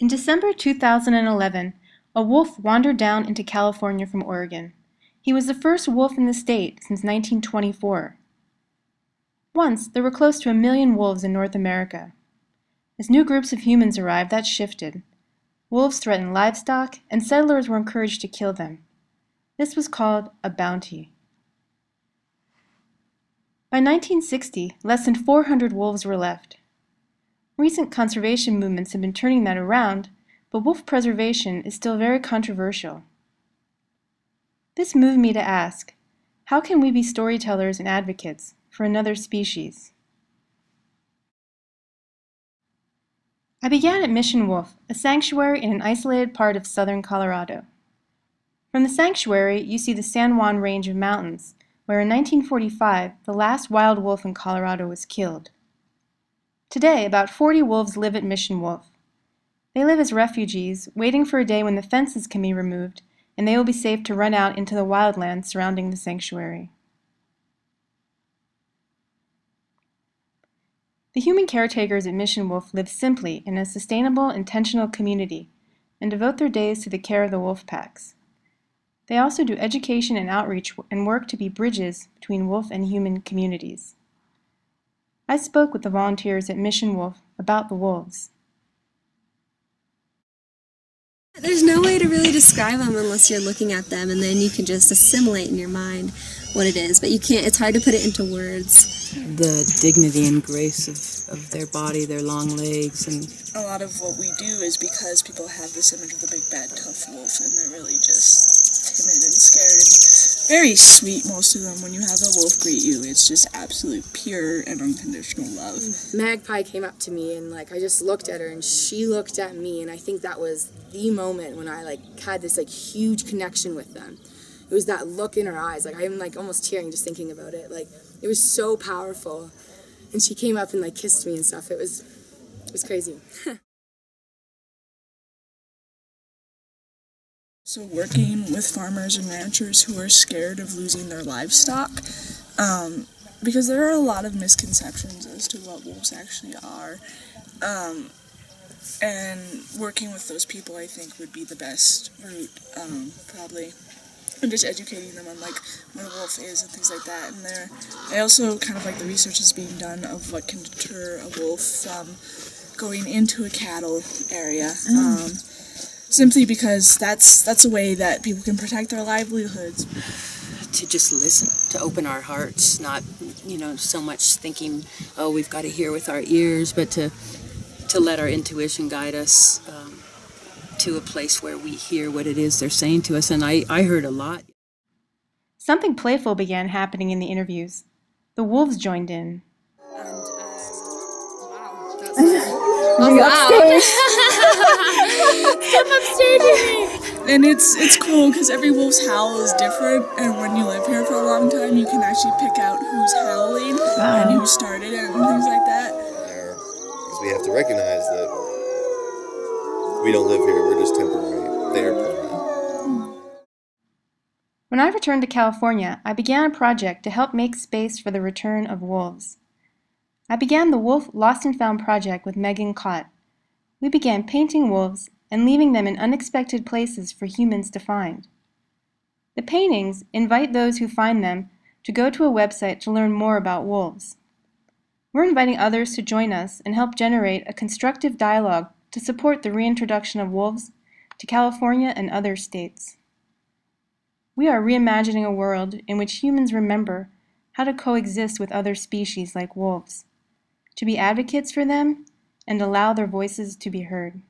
In December 2011, a wolf wandered down into California from Oregon. He was the first wolf in the state since 1924. Once, there were close to 1 million wolves in North America. As new groups of humans arrived, that shifted. Wolves threatened livestock, and settlers were encouraged to kill them. This was called a bounty. By 1960, less than 400 wolves were left. Recent conservation movements have been turning that around, but wolf preservation is still very controversial. This moved me to ask, how can we be storytellers and advocates for another species? I began at Mission Wolf, a sanctuary in an isolated part of southern Colorado. From the sanctuary, you see the San Juan Range of mountains, where in 1945, the last wild wolf in Colorado was killed. Today, about 40 wolves live at Mission Wolf. They live as refugees, waiting for a day when the fences can be removed, and they will be safe to run out into the wildlands surrounding the sanctuary. The human caretakers at Mission Wolf live simply in a sustainable, intentional community and devote their days to the care of the wolf packs. They also do education and outreach and work to be bridges between wolf and human communities. I spoke with the volunteers at Mission Wolf about the wolves. There's no way to really describe them unless you're looking at them, and then you can just assimilate in your mind what it is, but you can't, it's hard to put it into words. The dignity and grace of their body, their long legs, and a lot of what we do is because people have this image of the big bad tough wolf, and they're really just timid and scared and very sweet, most of them. When you have a wolf greet you, it's just absolute pure and unconditional love. Magpie came up to me, and I just looked at her and she looked at me, and I think that was the moment when I had this huge connection with them. It was that look in her eyes. I'm almost tearing just thinking about it. It was so powerful. And she came up and kissed me and stuff. It was crazy. So working with farmers and ranchers who are scared of losing their livestock, because there are a lot of misconceptions as to what wolves actually are. And working with those people, I think, would be the best route, probably. And just educating them on what a wolf is and things like that. And I also kind of the research is being done of what can deter a wolf from going into a cattle area. Simply because that's a way that people can protect their livelihoods. to just listen, to open our hearts, not, so much thinking, oh, we've got to hear with our ears, but to let our intuition guide us to a place where we hear what it is they're saying to us. And I heard a lot. Something playful began happening in the interviews. The wolves joined in. And it's cool because every wolf's howl is different, and when you live here for a long time, you can actually pick out who's howling and who started it and things like that. Because we have to recognize that we don't live here, we're just temporary. They're permanent. When I returned to California, I began a project to help make space for the return of wolves. I began the WolfLostFound project with Megan Cott. We began painting wolves and leaving them in unexpected places for humans to find. The paintings invite those who find them to go to a website to learn more about wolves. We're inviting others to join us and help generate a constructive dialogue to support the reintroduction of wolves to California and other states. We are reimagining a world in which humans remember how to coexist with other species like wolves, to be advocates for them and allow their voices to be heard.